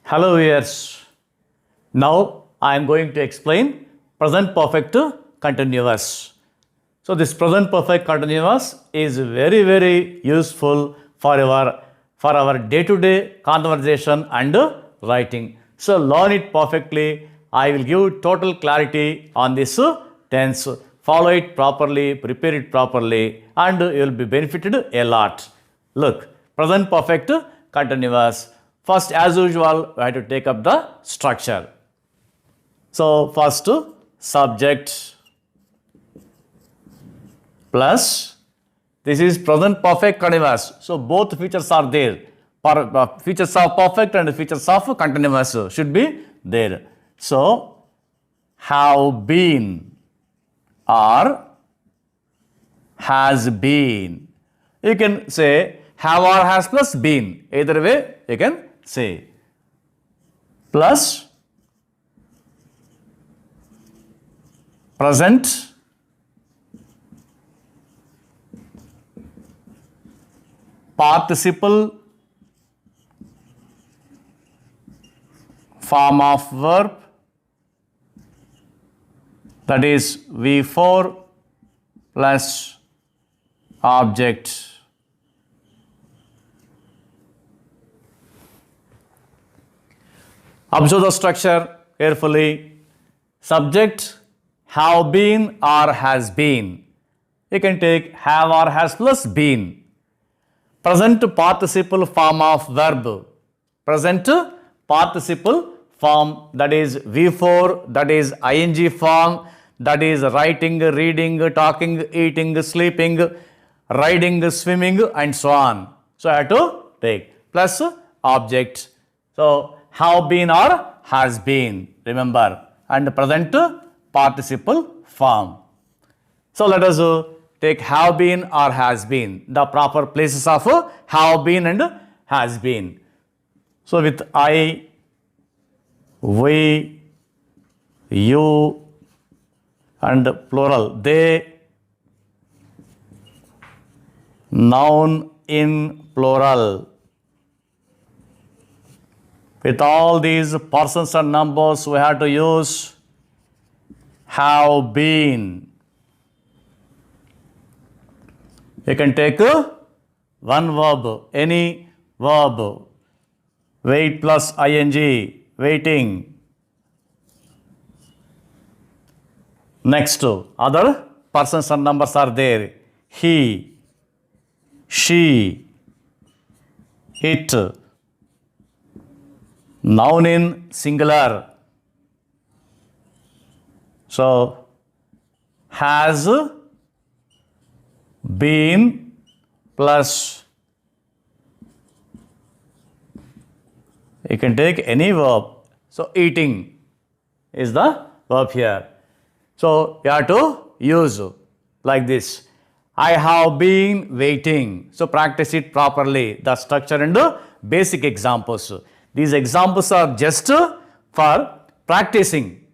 Hello viewers. Now I am going to explain present perfect continuous. So this present perfect continuous is very useful for our day-to-day conversation and writing. So learn it perfectly. I will give total clarity on this tense. Follow it properly, prepare it properly, and you will be benefited a lot. Look, present perfect continuous. First, as usual, we have to take up the structure. So first, subject plus, this is present perfect continuous. So both features are there. Features of perfect and features of continuous should be there. So have been or has been. You can say have or has plus been. Either way you can say. Plus present participle form of verb, that is V4 plus object. Observe the structure carefully. Subject have been or has been. You can take have or has plus been. Present participle form of verb. Present participle form, that is V4, that is ing form, that is writing, reading, talking, eating, sleeping, riding, swimming, and so on. So I have to take plus object. So have been or has been, remember, and present participle form. So let us take have been or has been, the proper places of have been and has been. So with I, we, you, and plural, they, noun in plural. With all these persons and numbers, we have to use have been. You can take one verb, any verb. Wait plus ing, waiting. Next, other persons and numbers are there. He, she, it. Noun in singular. So has been plus, you can take any verb. So eating is the verb here. So you have to use like this. I have been waiting. So practice it properly, the structure and the basic examples. These examples are just for practicing.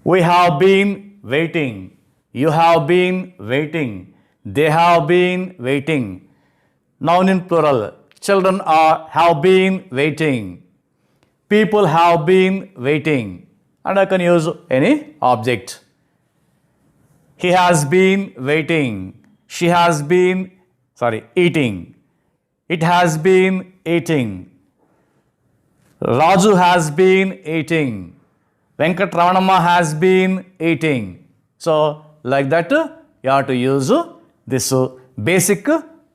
We have been waiting. You have been waiting. They have been waiting. Noun in plural. Children have been waiting. People have been waiting. And I can use any object. He has been waiting. She has been, eating. It has been eating. Raju has been eating. Venkat Ramanamma has been eating. So, like that, you have to use this basic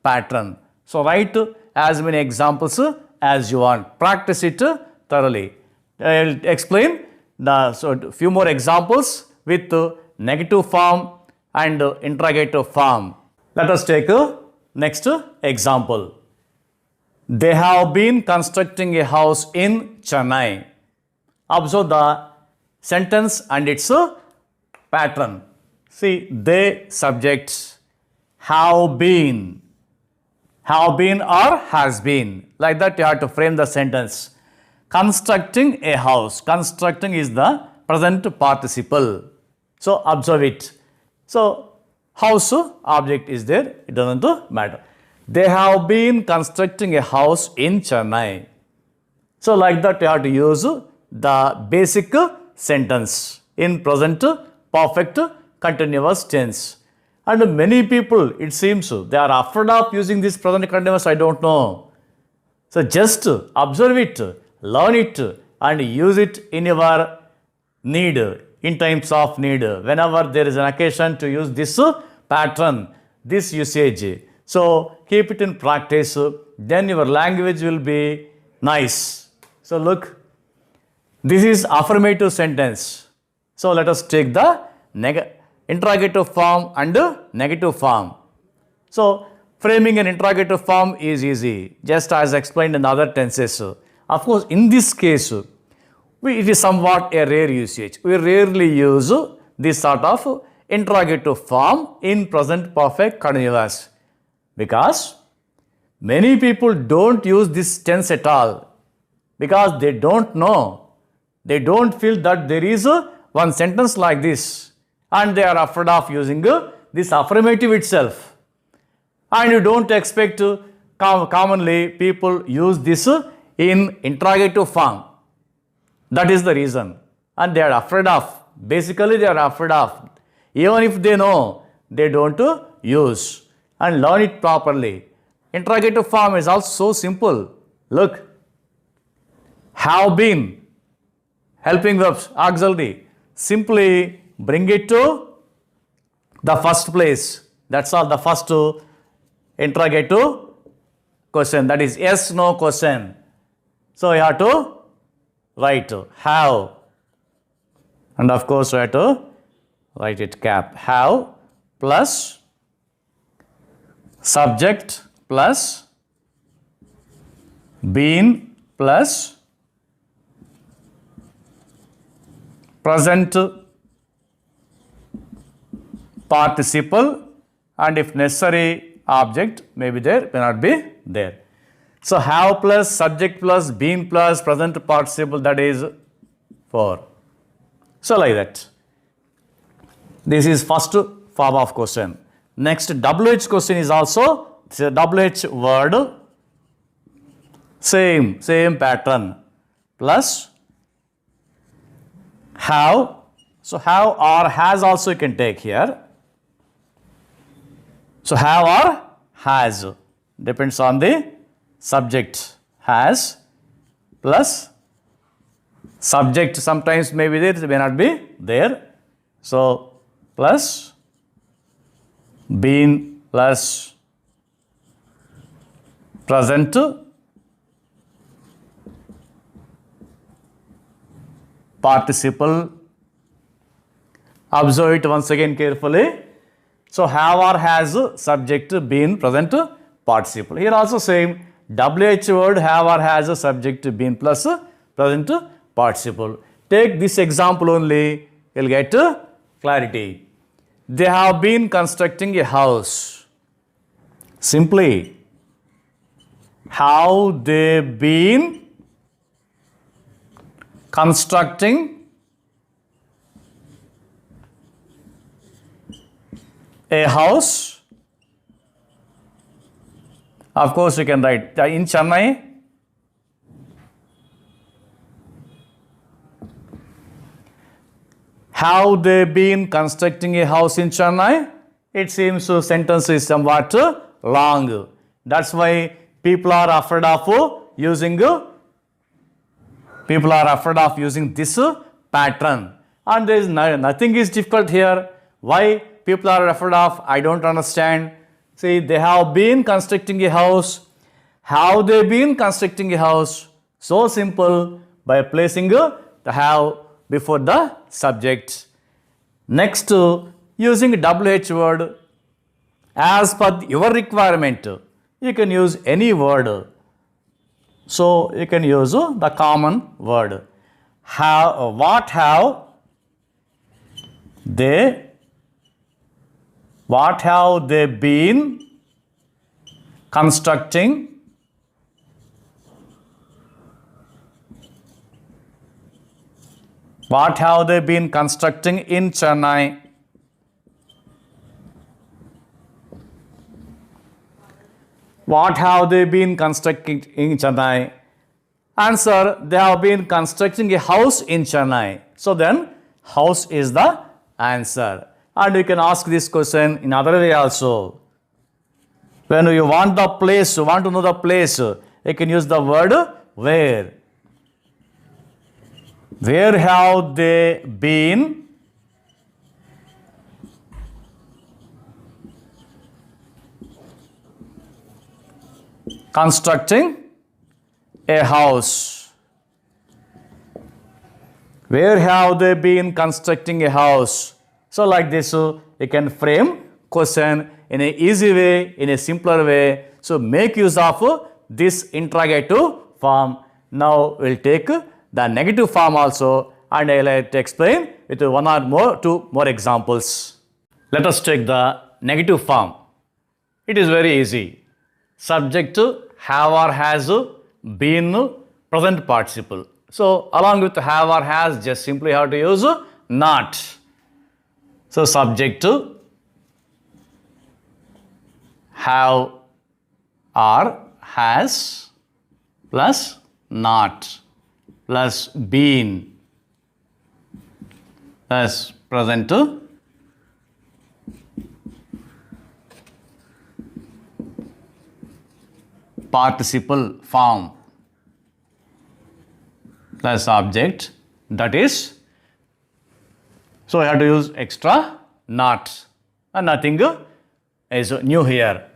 pattern. So, write as many examples as you want. Practice it thoroughly. I will explain few more examples with negative form and interrogative form. Let us take next example. They have been constructing a house in Chennai. Observe the sentence and its pattern. See, they subjects have been or has been. Like that you have to frame the sentence. Constructing a house. Constructing is the present participle. So observe it. So house object is there. It doesn't matter. They have been constructing a house in Chennai. So like that you have to use the basic sentence in present perfect continuous tense. And many people, it seems, they are afraid of using this present continuous, I don't know. So just observe it, learn it, and use it in your need, in times of need, whenever there is an occasion to use this pattern, this usage. So keep it in practice, then your language will be nice. So look, this is affirmative sentence. So let us take the interrogative form and negative form. So framing an interrogative form is easy, just as explained in other tenses. Of course, in this case, it is somewhat a rare usage. We rarely use this sort of interrogative form in present perfect continuous because many people don't use this tense at all because they don't know. They don't feel that there is one sentence like this and they are afraid of using this affirmative itself. And you don't expect commonly people use this in interrogative form. That is the reason. And they are afraid of. Basically, they are afraid of. Even if they know, they don't use and learn it properly. Interrogative form is also so simple. Look, have been, helping verbs, auxiliary. Simply bring it to the first place. That's all, the first interrogative question. That is yes, no question. So you have to write have, and of course you have to write it cap. Have plus subject plus been plus present participle, and if necessary object may be there, may not be there. So have plus subject plus been plus present participle, that is 4. So like that. This is first form of question. Next WH question is also WH word, same pattern, plus have. So have or has also you can take here. So have or has depends on the subject. Has plus subject sometimes may be there, it may not be there. So plus been plus present participle. Observe it once again carefully. So have or has subject been present participle. Here also same WH word have or has a subject been plus present participle. Take this example only, you'll get clarity. They have been constructing a house. Simply, have they been constructing a house? Of course, you can write in Chennai. Have they been constructing a house in Chennai? It seems the sentence is somewhat long. That's why people are afraid of using this pattern. And there is nothing is difficult here. Why people are afraid of? I don't understand. See, they have been constructing a house. Have they been constructing a house? So simple, by placing the have before the subject. Next, using WH word, as per your requirement, you can use any word. So you can use the common word. What have they been constructing? What have they been constructing in Chennai? What have they been constructing in Chennai? Answer, they have been constructing a house in Chennai. So then, house is the answer. And you can ask this question in other way also. When you want the place, you want to know the place, you can use the word where. Where have they been constructing a house? Where have they been constructing a house? So like this, you can frame question in an easy way, in a simpler way. So make use of this interrogative form. Now we'll take the negative form also, and I'll like to explain with one or two more examples. Let us take the negative form. It is very easy. Subject have or has been present participle. So along with have or has, just simply have to use not. So subject have or has plus not plus been plus present participle form plus object, that is, so I have to use extra not, and nothing is new here.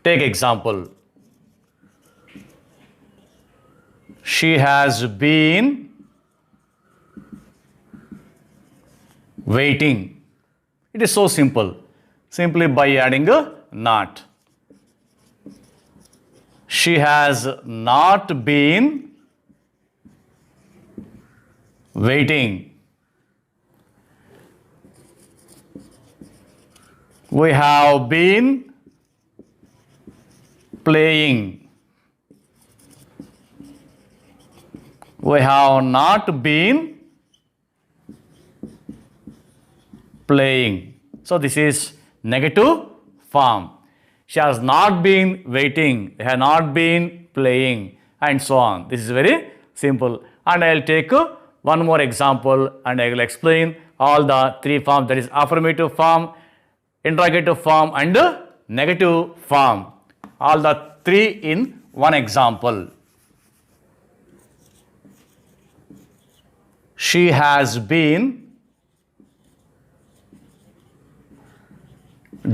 Take example. She has been waiting. It is so simple. Simply by adding a not. She has not been waiting. We have been playing. We have not been playing. So this is negative form. She has not been waiting, has not been playing, and so on. This is very simple. And I will take one more example and I will explain all the three forms, that is affirmative form, interrogative form and negative form. All the three in one example. She has been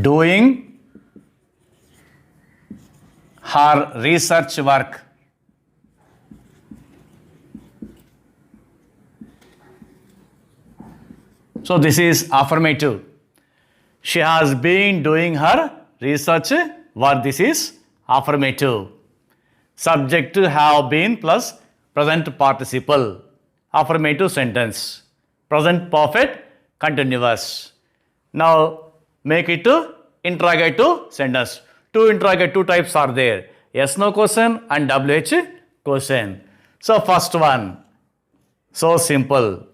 doing her research work. So this is affirmative. She has been doing her research work. This is affirmative. Subject to have been plus present participle. Affirmative sentence. Present perfect continuous. Now make it interrogative sentence. Two interrogative types are there. Yes, no question and WH question. So first one. So simple.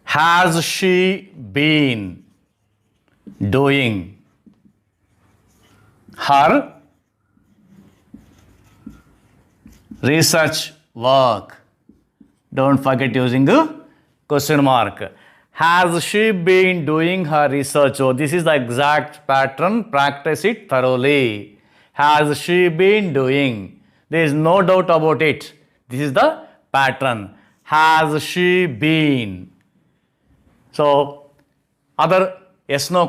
Has she been doing her research work? Don't forget using a question mark. Has she been doing her research work? This is the exact pattern. Practice it thoroughly. Has she been doing? There is no doubt about it. This is the pattern. Has she been? So, other yes no,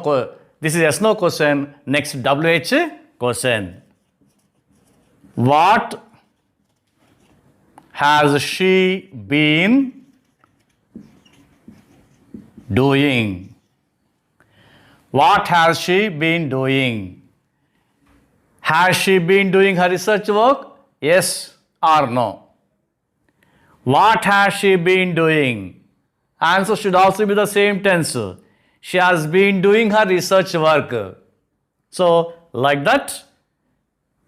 this is yes no question. Next WH question. What has she been doing? What has she been doing? Has she been doing her research work? Yes or no? What has she been doing? Answer should also be the same tense. She has been doing her research work. So, like that,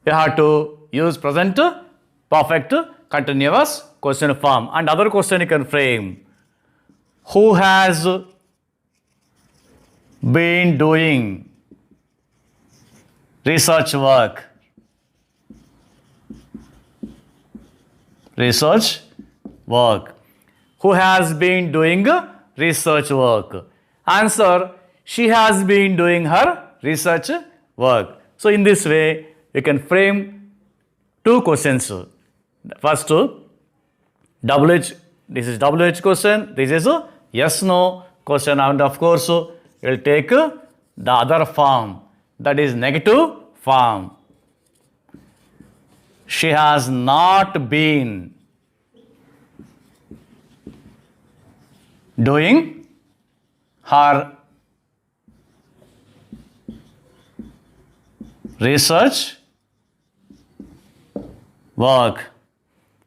you have to use present perfect continuous question form. And other question you can frame. Who has been doing research work? research work. Who has been doing research work? Answer, she has been doing her research work. So in this way, you can frame two questions. First, WH, this is WH question, this is a yes no question, and of course, you will take the other form, that is negative form. She has not been doing her research work.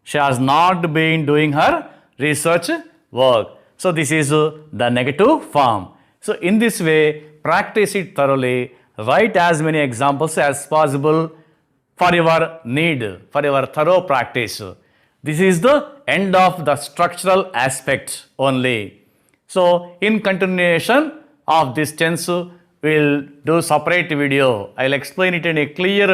She has not been doing her research work. So this is the negative form. So in this way, practice it thoroughly. Write as many examples as possible for your need, for your thorough practice. This is the end of the structural aspect only. So in continuation of this tense, we'll do separate video. I'll explain it in a clear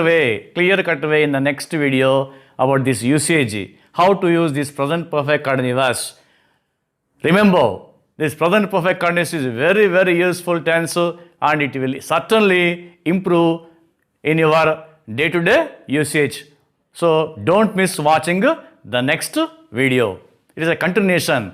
cut way in the next video about this usage, how to use this present perfect continuous. Remember, this present perfect continuous is very useful tense, and it will certainly improve in your day-to-day usage. So don't miss watching the next video. It is a continuation.